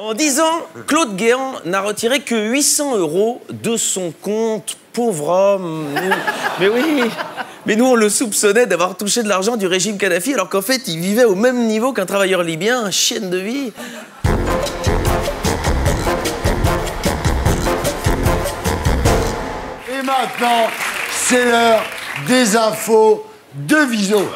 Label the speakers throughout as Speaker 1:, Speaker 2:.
Speaker 1: En 10 ans, Claude Guéant n'a retiré que 800 € de son compte. Pauvre homme. Mais oui. Mais nous, on le soupçonnait d'avoir touché de l'argent du régime Kadhafi, alors qu'en fait, il vivait au même niveau qu'un travailleur libyen, un chienne de vie.
Speaker 2: Et maintenant, c'est l'heure des infos de Viso.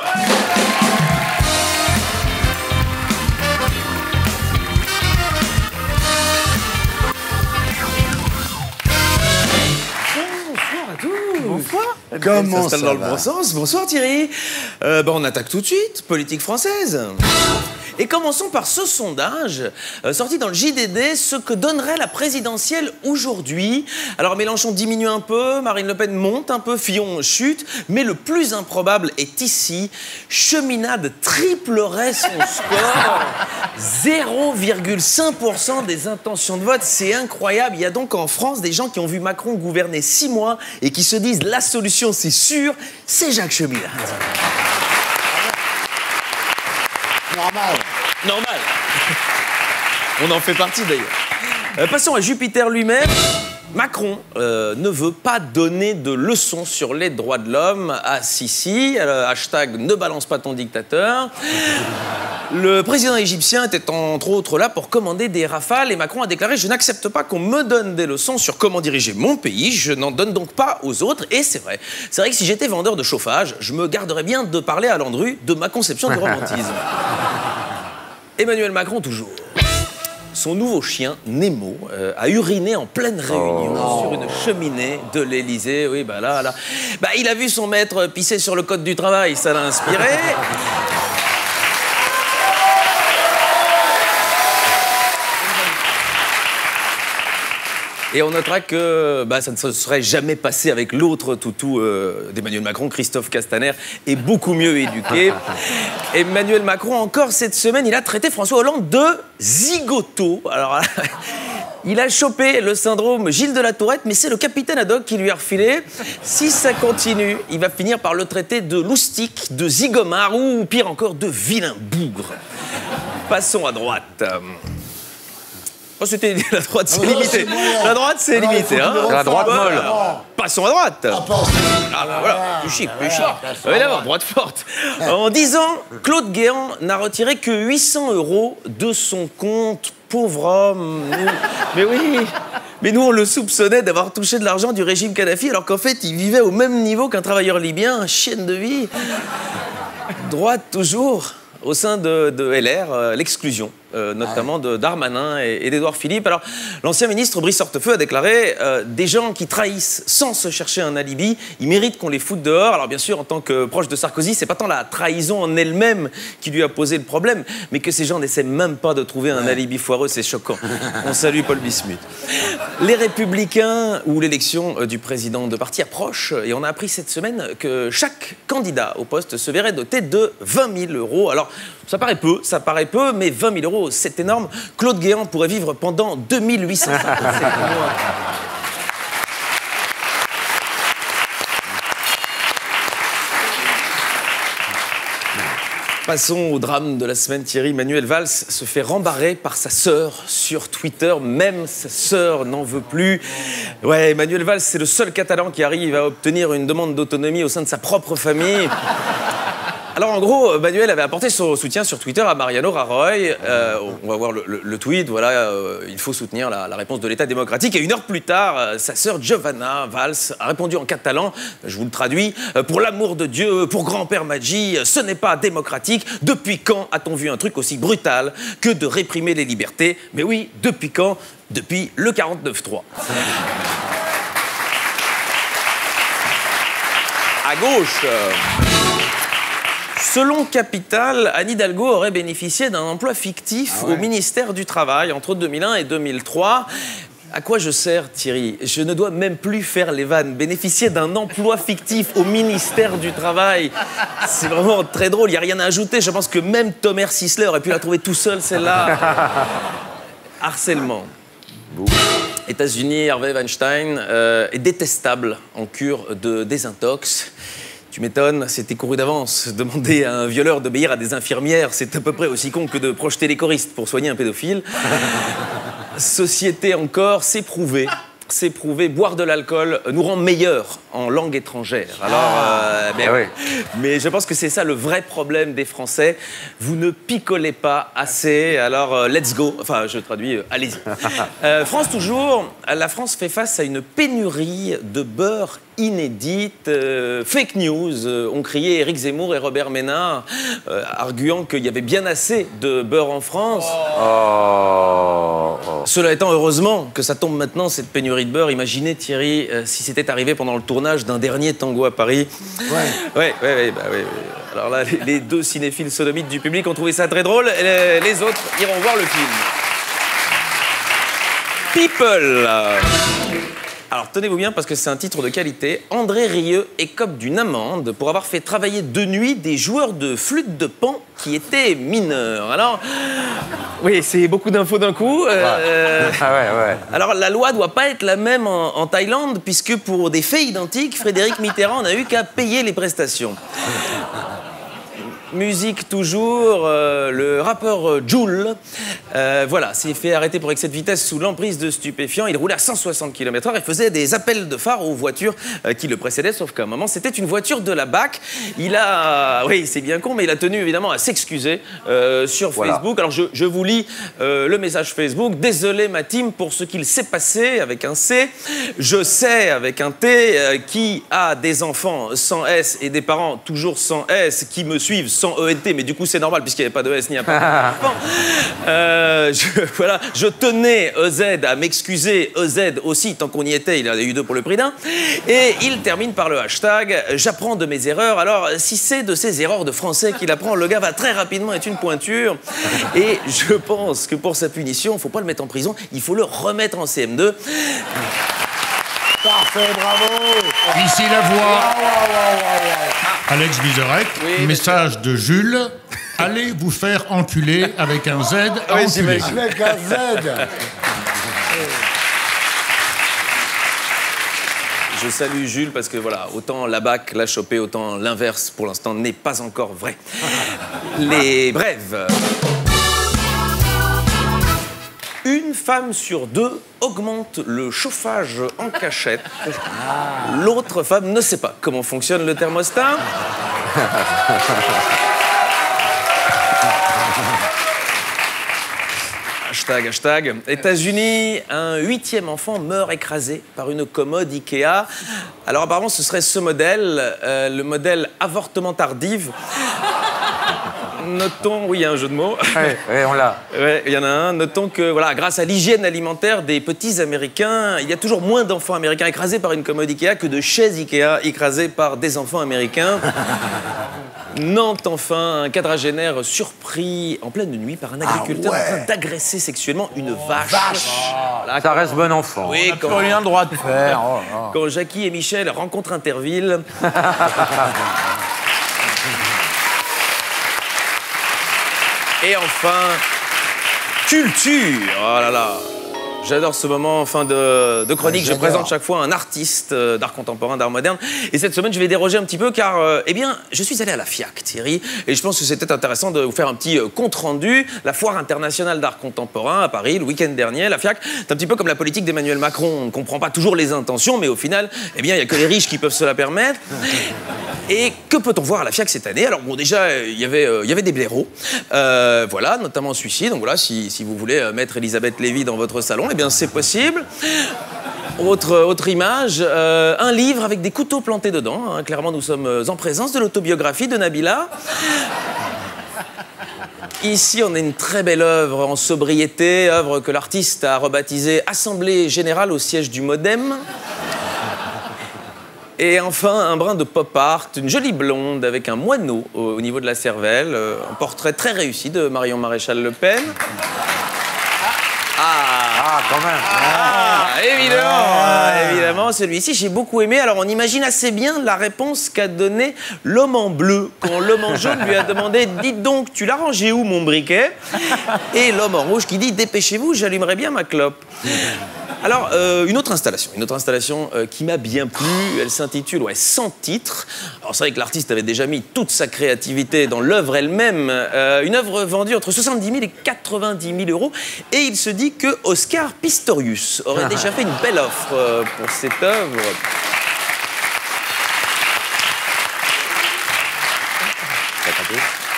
Speaker 1: Bonsoir.
Speaker 2: Comment ça
Speaker 1: dans le
Speaker 2: va?
Speaker 1: bon sens. Bonsoir Thierry. On attaque tout de suite. Politique française. Et commençons par ce sondage sorti dans le JDD, ce que donnerait la présidentielle aujourd'hui. Alors Mélenchon diminue un peu, Marine Le Pen monte un peu, Fillon chute, mais le plus improbable est ici. Cheminade triplerait son score. 0,5% des intentions de vote, c'est incroyable. Il y a donc en France des gens qui ont vu Macron gouverner 6 mois et qui se disent la solution c'est sûr, c'est Jacques Cheminade.
Speaker 2: Normal.
Speaker 1: Normal. On en fait partie d'ailleurs. Passons à Jupiter lui-même. Macron ne veut pas donner de leçons sur les droits de l'homme à Sisi. Hashtag ne balance pas ton dictateur. Le président égyptien était entre autres là pour commander des rafales et Macron a déclaré « Je n'accepte pas qu'on me donne des leçons sur comment diriger mon pays, je n'en donne donc pas aux autres. » Et c'est vrai que si j'étais vendeur de chauffage, je me garderais bien de parler à Landru de ma conception du romantisme. Emmanuel Macron toujours. Son nouveau chien, Nemo, a uriné en pleine réunion sur une cheminée de l'Élysée. Oui, là. Il a vu son maître pisser sur le code du travail, ça l'a inspiré. Et on notera que ça ne se serait jamais passé avec l'autre toutou d'Emmanuel Macron, Christophe Castaner, est beaucoup mieux éduqué. Emmanuel Macron, encore cette semaine, il a traité François Hollande de zigoto. Alors, il a chopé le syndrome Gilles de la Tourette, mais c'est le capitaine Haddock qui lui a refilé. Si ça continue, il va finir par le traiter de loustique, de zigomard ou pire encore, de vilain bougre. Passons à droite. Oh, c'était la droite, c'est limité. La droite, c'est limité.
Speaker 3: La droite molle.
Speaker 1: Passons à droite. Voilà, plus chic. Évidemment, droite forte. En 10 ans, Claude Guéant n'a retiré que 800 € de son compte. Pauvre homme. Mais oui. Mais nous, on le soupçonnait d'avoir touché de l'argent du régime Kadhafi, alors qu'en fait, il vivait au même niveau qu'un travailleur libyen, un chienne de vie. Droite toujours. Au sein de LR, l'exclusion, notamment de Darmanin et d'Édouard Philippe. Alors, l'ancien ministre Brice Hortefeux a déclaré des gens qui trahissent sans se chercher un alibi, ils méritent qu'on les foute dehors. Alors, bien sûr, en tant que proche de Sarkozy, c'est pas tant la trahison en elle-même qui lui a posé le problème, mais que ces gens n'essaient même pas de trouver un alibi foireux, c'est choquant. On salue Paul Bismuth. Les Républicains, où l'élection du président de parti approche, et on a appris cette semaine que chaque candidat au poste se verrait doté de 20 000 €. Alors, ça paraît peu, mais 20 000 €, c'est énorme. Claude Guéant pourrait vivre pendant 2857 mois. Passons au drame de la semaine, Thierry. Manuel Valls se fait rembarrer par sa sœur sur Twitter. Même sa sœur n'en veut plus. Ouais, Manuel Valls, c'est le seul Catalan qui arrive à obtenir une demande d'autonomie au sein de sa propre famille. Alors en gros, Manuel avait apporté son soutien sur Twitter à Mariano Rajoy. On va voir le tweet, voilà, il faut soutenir la réponse de l'État démocratique. Et 1 heure plus tard, sa sœur Giovanna Valls a répondu en catalan, je vous le traduis, « Pour l'amour de Dieu, pour grand-père Maggi, ce n'est pas démocratique. Depuis quand a-t-on vu un truc aussi brutal que de réprimer les libertés ?» Mais oui, depuis quand? Depuis le 49-3. À gauche... Selon Capital, Anne Hidalgo aurait bénéficié d'un emploi fictif au ministère du Travail entre 2001 et 2003. À quoi je sers, Thierry? Je ne dois même plus faire les vannes. Bénéficier d'un emploi fictif au ministère du Travail, c'est vraiment très drôle. Il n'y a rien à ajouter. Je pense que même Thomas Sisley aurait pu la trouver tout seul, celle-là. Harcèlement. États-Unis, Harvey Weinstein est détestable en cure de désintox. Tu m'étonnes, c'était couru d'avance. Demander à un violeur d'obéir à des infirmières, c'est à peu près aussi con que de projeter les choristes pour soigner un pédophile. Société encore, c'est prouvé. C'est prouvé, boire de l'alcool nous rend meilleurs en langue étrangère. Alors, mais je pense que c'est ça le vrai problème des Français. Vous ne picolez pas assez, alors let's go. Enfin, je traduis, allez-y. France toujours, la France fait face à une pénurie de beurre inédite. Fake news, ont crié Éric Zemmour et Robert Ménard, arguant qu'il y avait bien assez de beurre en France. Cela étant, heureusement que ça tombe maintenant, cette pénurie de beurre. Imaginez, Thierry, si c'était arrivé pendant le tournage d'un dernier Tango à Paris. Ouais. Alors là, les deux cinéphiles sodomites du public ont trouvé ça très drôle. Et les autres iront voir le film. People. Alors, tenez-vous bien, parce que c'est un titre de qualité. André Rieu écope d'une amende pour avoir fait travailler de nuit des joueurs de flûte de Pan qui étaient mineurs. Alors, oui, c'est beaucoup d'infos d'un coup. Alors, la loi doit pas être la même en Thaïlande, puisque pour des faits identiques, Frédéric Mitterrand n'a eu qu'à payer les prestations. Musique toujours, le rappeur Jul, s'est fait arrêter pour excès de vitesse sous l'emprise de stupéfiants. Il roulait à 160 km/h et faisait des appels de phare aux voitures qui le précédaient, sauf qu'à un moment, c'était une voiture de la BAC. Oui, c'est bien con, mais il a tenu évidemment à s'excuser sur Facebook. Alors, je vous lis le message Facebook. Désolé, ma team, pour ce qu'il s'est passé avec un C. Je sais avec un T qui a des enfants sans S et des parents toujours sans S qui me suivent sans ENT, mais du coup c'est normal puisqu'il n'y avait pas de S ni un pas. Je tenais EZ à m'excuser, EZ aussi, tant qu'on y était, il en a eu deux pour le prix d'un. Et il termine par le hashtag « J'apprends de mes erreurs ». Alors, si c'est de ces erreurs de français qu'il apprend, le gars va très rapidement être une pointure. Et je pense que pour sa punition, il ne faut pas le mettre en prison, il faut le remettre en CM2.
Speaker 2: Parfait, bravo.
Speaker 3: Ici la voix. Alex Vizorek,
Speaker 1: oui,
Speaker 3: message de Jules. Allez vous faire enculer avec un Z à enculer.
Speaker 2: Avec un Z.
Speaker 1: Je salue Jules parce que voilà, autant la BAC l'a chopé, autant l'inverse pour l'instant n'est pas encore vrai. Les brèves. Une femme sur deux augmente le chauffage en cachette. L'autre femme ne sait pas comment fonctionne le thermostat. Hashtag. États-Unis, un 8e enfant meurt écrasé par une commode Ikea. Alors apparemment, ce serait ce modèle, le modèle avortement tardive. Notons, oui, il y a un jeu de mots.
Speaker 4: Oui, on l'a.
Speaker 1: Ouais, il y en a un. Notons que, voilà, grâce à l'hygiène alimentaire des petits Américains, il y a toujours moins d'enfants américains écrasés par une commode Ikea que de chaises Ikea écrasées par des enfants américains. Nantes, enfin, un quadragénaire surpris en pleine nuit par un agriculteur en train d'agresser sexuellement une vache.
Speaker 4: Voilà, ça reste bon enfant.
Speaker 1: Oui,
Speaker 4: on n'a plus rien le droit de faire.
Speaker 1: Quand Jackie et Michel rencontrent Interville. Et enfin, culture. Oh là là. J'adore ce moment en fin de chronique. Je présente chaque fois un artiste d'art contemporain, d'art moderne. Et cette semaine, je vais déroger un petit peu car, je suis allé à la FIAC, Thierry. Et je pense que c'était intéressant de vous faire un petit compte-rendu. La Foire internationale d'art contemporain à Paris, le week-end dernier. La FIAC, c'est un petit peu comme la politique d'Emmanuel Macron. On ne comprend pas toujours les intentions, mais au final, il n'y a que les riches qui peuvent se la permettre. Et que peut-on voir à la FIAC cette année? Alors bon, déjà, il y avait des blaireaux, notamment celui-ci. Donc voilà, si vous voulez mettre Elisabeth Lévy dans votre salon, eh bien c'est possible. Autre image, un livre avec des couteaux plantés dedans. Hein. Clairement, nous sommes en présence de l'autobiographie de Nabila. Ici, on a une très belle œuvre en sobriété, œuvre que l'artiste a rebaptisée « Assemblée générale au siège du Modem ». Et enfin, un brin de pop art, une jolie blonde avec un moineau au niveau de la cervelle, un portrait très réussi de Marion Maréchal Le Pen.
Speaker 4: Quand même.
Speaker 1: Évidemment, celui-ci, j'ai beaucoup aimé. Alors, on imagine assez bien la réponse qu'a donnée l'homme en bleu quand l'homme en jaune lui a demandé « Dites donc, tu l'as rangé où, mon briquet ?» Et l'homme en rouge qui dit « Dépêchez-vous, j'allumerai bien ma clope. » Alors, une autre installation qui m'a bien plu, elle s'intitule 100 titres. Alors c'est vrai que l'artiste avait déjà mis toute sa créativité dans l'œuvre elle-même, une œuvre vendue entre 70 000 et 90 000 euros, et il se dit que Oscar Pistorius aurait déjà fait une belle offre pour cette œuvre.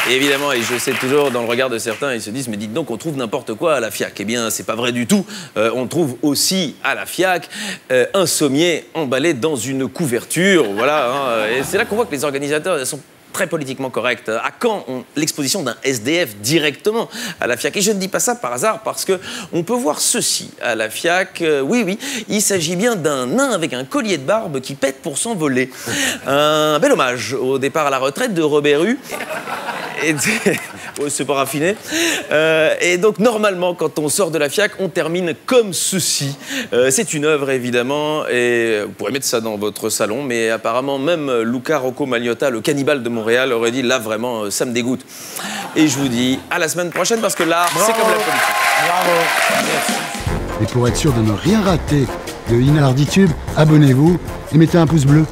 Speaker 1: Et évidemment, et je sais toujours, dans le regard de certains, ils se disent « Mais dites donc, on trouve n'importe quoi à la FIAC ». Eh bien, c'est pas vrai du tout. On trouve aussi à la FIAC un sommier emballé dans une couverture. Voilà. Hein, et c'est là qu'on voit que les organisateurs sont très politiquement corrects. À quand l'exposition d'un SDF directement à la FIAC? Et je ne dis pas ça par hasard, parce qu'on peut voir ceci à la FIAC. Oui, il s'agit bien d'un nain avec un collier de barbe qui pète pour s'envoler. Un bel hommage au départ à la retraite de Robert Hue. C'est pas raffiné. Et donc, normalement, quand on sort de la FIAC, on termine comme ceci. C'est une œuvre, évidemment, et vous pourrez mettre ça dans votre salon, mais apparemment, même Luca Rocco Magnotta, le cannibale de Montréal, aurait dit, là, vraiment, ça me dégoûte. Et je vous dis à la semaine prochaine, parce que l'art, c'est comme la politique.
Speaker 2: Bravo.
Speaker 5: Et pour être sûr de ne rien rater de Inarditube, abonnez-vous et mettez un pouce bleu.